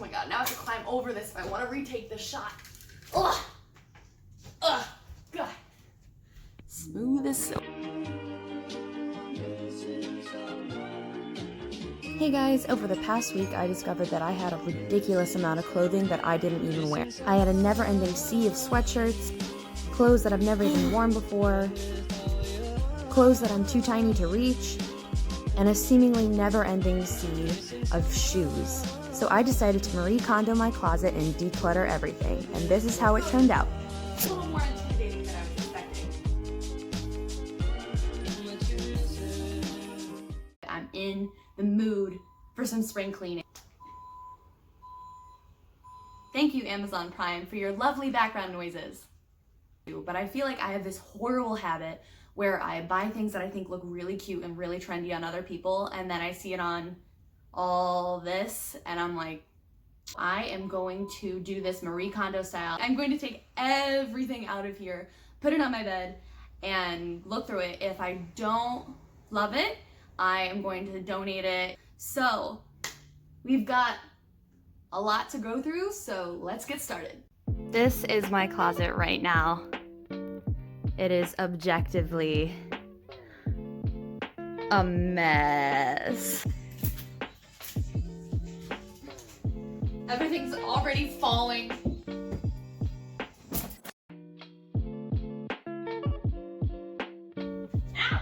my god, now I have to climb over this if I want to retake this shot. Ugh. Ugh. God. Smooth as silk. Hey guys, over the past week I discovered that I had a ridiculous amount of clothing that I didn't even wear. I had a never-ending sea of sweatshirts, clothes that I've never even worn before, clothes that I'm too tiny to reach, and a seemingly never-ending sea of shoes. So I decided to Marie Kondo my closet and declutter everything, and this is how it turned out. It's a little more intimidating than I was expecting. I'm in the mood for some spring cleaning. Thank you, Amazon Prime, for your lovely background noises. But I feel like I have this horrible habit where I buy things that I think look really cute and really trendy on other people, and then I see it on all this, and I'm like, I am going to do this Marie Kondo style. I'm going to take everything out of here, put it on my bed, and look through it. If I don't love it, I am going to donate it. So we've got a lot to go through, so let's get started. This is my closet right now. It is objectively a mess. Everything's already falling. Ow!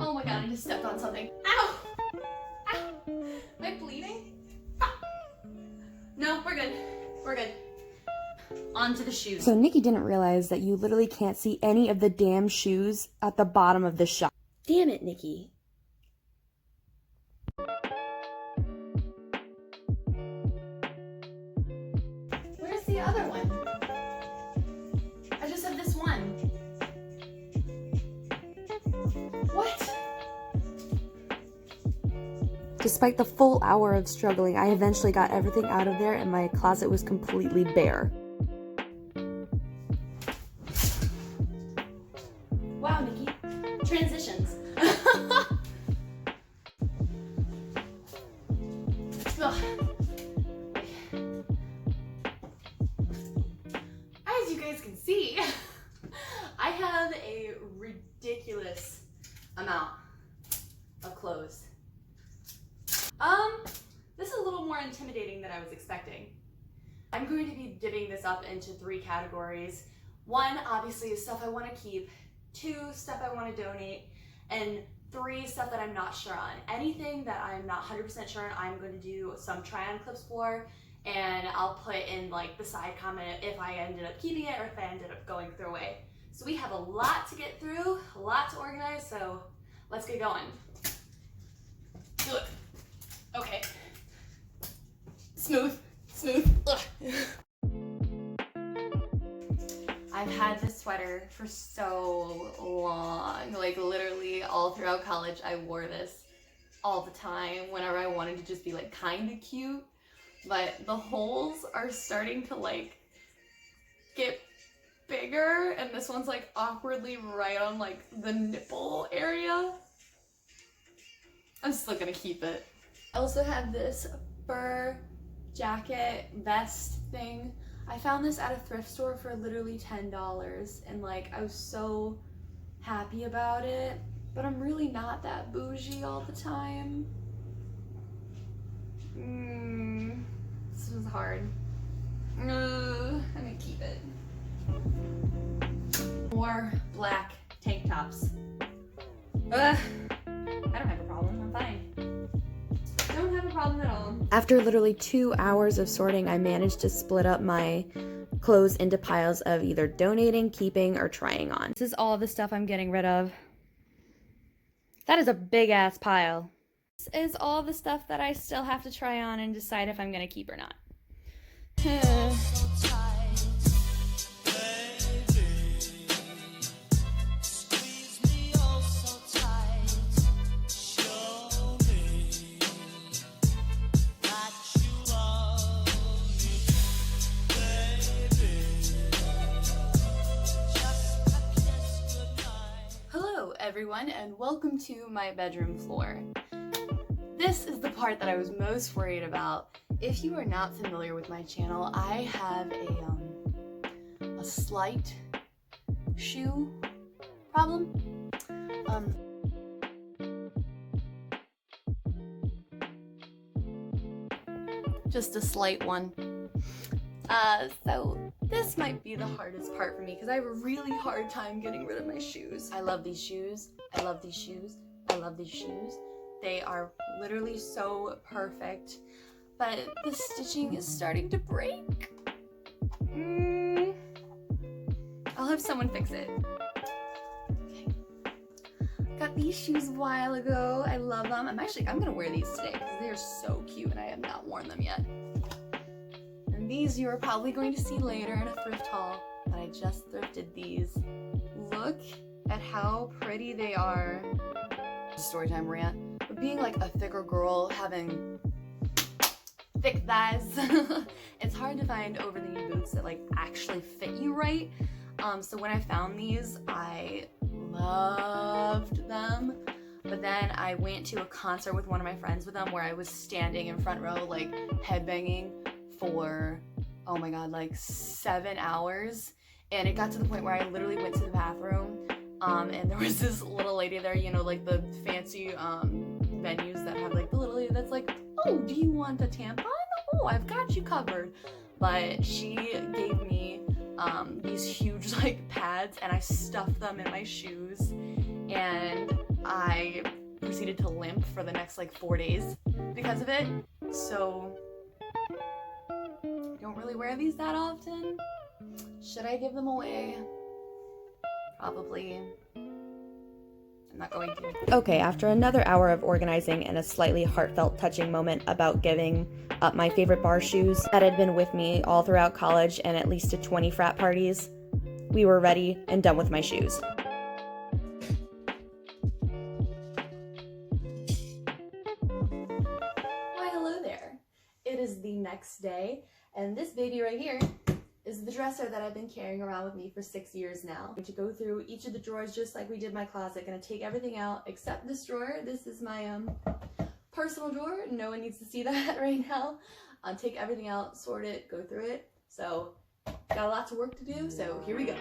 Oh my god, I just stepped on something. Ow! Ow! Am I bleeding? Ah. No, we're good. We're good. On to the shoes. So Nikki didn't realize that you literally can't see any of the damn shoes at the bottom of the shop. Damn it, Nikki. Where's the other one? I just have this one. What? Despite the full hour of struggling, I eventually got everything out of there and my closet was completely bare. Wow, Nikki. Transitions. Ugh. As you guys can see, I have a ridiculous amount of clothes. This is a little more intimidating than I was expecting. I'm going to be dividing this up into 3 categories. 1, obviously, is stuff I want to keep. 2, stuff I want to donate. And 3, stuff that I'm not sure on. Anything that I'm not 100% sure on, I'm going to do some try-on clips for, and I'll put in like the side comment if I ended up keeping it or if I ended up going through away. So we have a lot to get through, a lot to organize, so let's get going. Look. Okay. Smooth. Ugh. I've had this sweater for so long. Like literally all throughout college, I wore this all the time whenever I wanted to just be like kind of cute. But the holes are starting to like get bigger, and this one's like awkwardly right on like the nipple area. I'm still gonna keep it. I also have this fur jacket vest thing. I found this at a thrift store for literally $10, and like I was so happy about it, but I'm really not that bougie all the time. This was hard. I'm gonna keep it. More black tank tops. I don't have a problem, I'm fine. Don't have a problem at all. After literally 2 hours of sorting, I managed to split up my clothes into piles of either donating, keeping, or trying on. This is all the stuff I'm getting rid of. That is a big ass pile. This is all the stuff that I still have to try on and decide if I'm gonna keep or not. everyone, and welcome to my bedroom floor. this is the part that I was most worried about. If you are not familiar with my channel, I have a slight shoe problem. Just a slight one. So this might be the hardest part for me because I have a really hard time getting rid of my shoes. I love these shoes. I love these shoes. I love these shoes. They are literally so perfect, but the stitching is starting to break. I'll have someone fix it. Okay. Got these shoes a while ago. I love them. I'm gonna wear these today because they are so cute and I have not worn them yet. And these you are probably going to see later in a thrift haul, but I just thrifted these. Look at how pretty they are. Storytime rant. But being like a thicker girl, having thick thighs, it's hard to find over-the-knee boots that like actually fit you right. So when I found these, I loved them. But then I went to a concert with one of my friends with them where I was standing in front row like headbanging for, oh my god, like 7 hours. And it got to the point where I literally went to the bathroom and there was this little lady there, you know, like the fancy venues that have like the little lady that's like, oh, do you want a tampon? Oh, I've got you covered. But she gave me these huge like pads and I stuffed them in my shoes and I proceeded to limp for the next like 4 days because of it. So I don't really wear these that often. Should I give them away? Probably. I'm not going to. Okay, after another hour of organizing and a slightly heartfelt touching moment about giving up my favorite bar shoes that had been with me all throughout college and at least to 20 frat parties, we were ready and done with my shoes. Why, hello there. It is the next day, and this baby right here is the dresser that I've been carrying around with me for 6 years now. I'm going to go through each of the drawers just like we did my closet. Gonna take everything out except this drawer. This is my personal drawer. No one needs to see that right now. Take everything out, sort it, go through it. So got lots of work to do, so here we go.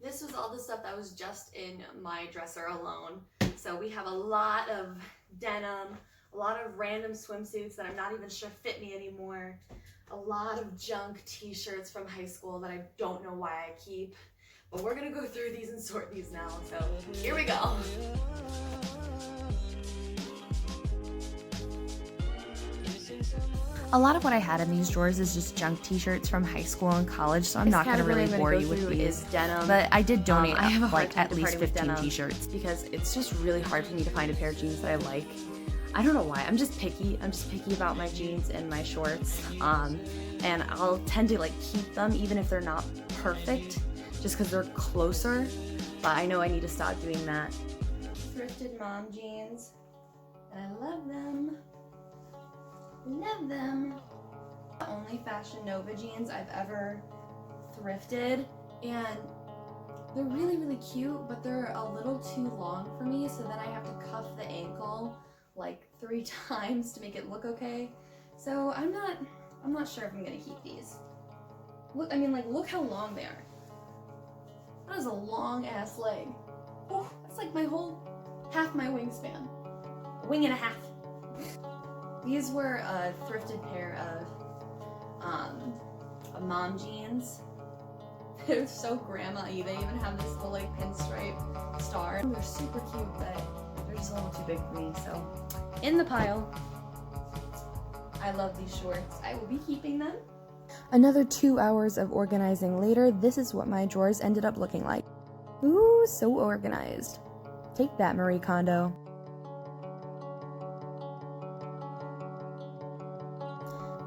This was all the stuff that was just in my dresser alone. So we have a lot of denim, a lot of random swimsuits that I'm not even sure fit me anymore, a lot of junk t-shirts from high school that I don't know why I keep, but we're gonna go through these and sort these now, so here we go. A lot of what I had in these drawers is just junk t-shirts from high school and college, so I'm not going to really bore you with these. Denim. But I did donate I have a hard like time at least 15 denim t-shirts. because it's just really hard for me to find a pair of jeans that I like. I don't know why. I'm just picky. I'm just picky about my jeans and my shorts. And I'll tend to like keep them even if they're not perfect, just because they're closer. But I know I need to stop doing that. Thrifted mom jeans, and I love them. Love them. The only Fashion Nova jeans I've ever thrifted, and they're really, really cute, but they're a little too long for me, so then I have to cuff the ankle like 3 times to make it look okay. So I'm not sure if I'm gonna keep these. Look, I mean, like, look how long they are. That is a long ass leg. Oh, that's like my whole, half my wingspan. A wing and a half. These were a thrifted pair of mom jeans. They're so grandma-y. They even have this little like pinstripe star. They're super cute, but they're just a little too big for me, so in the pile. I love these shorts. I will be keeping them. Another 2 hours of organizing later, this is what my drawers ended up looking like. Ooh, so organized. Take that, Marie Kondo.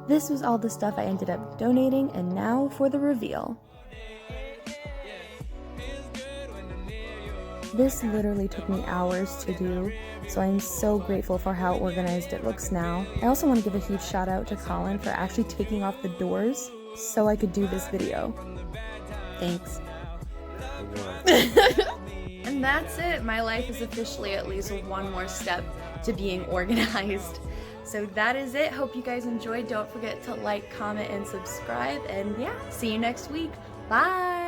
This was all the stuff I ended up donating, and now for the reveal. This literally took me hours to do, so I'm so grateful for how organized it looks now. I also want to give a huge shout out to Colin for actually taking off the doors so I could do this video. Thanks. And And that's it. My life is officially at least one more step to being organized. So that is it. Hope you guys enjoyed. Don't forget to like, comment, and subscribe. And yeah, see you next week. Bye!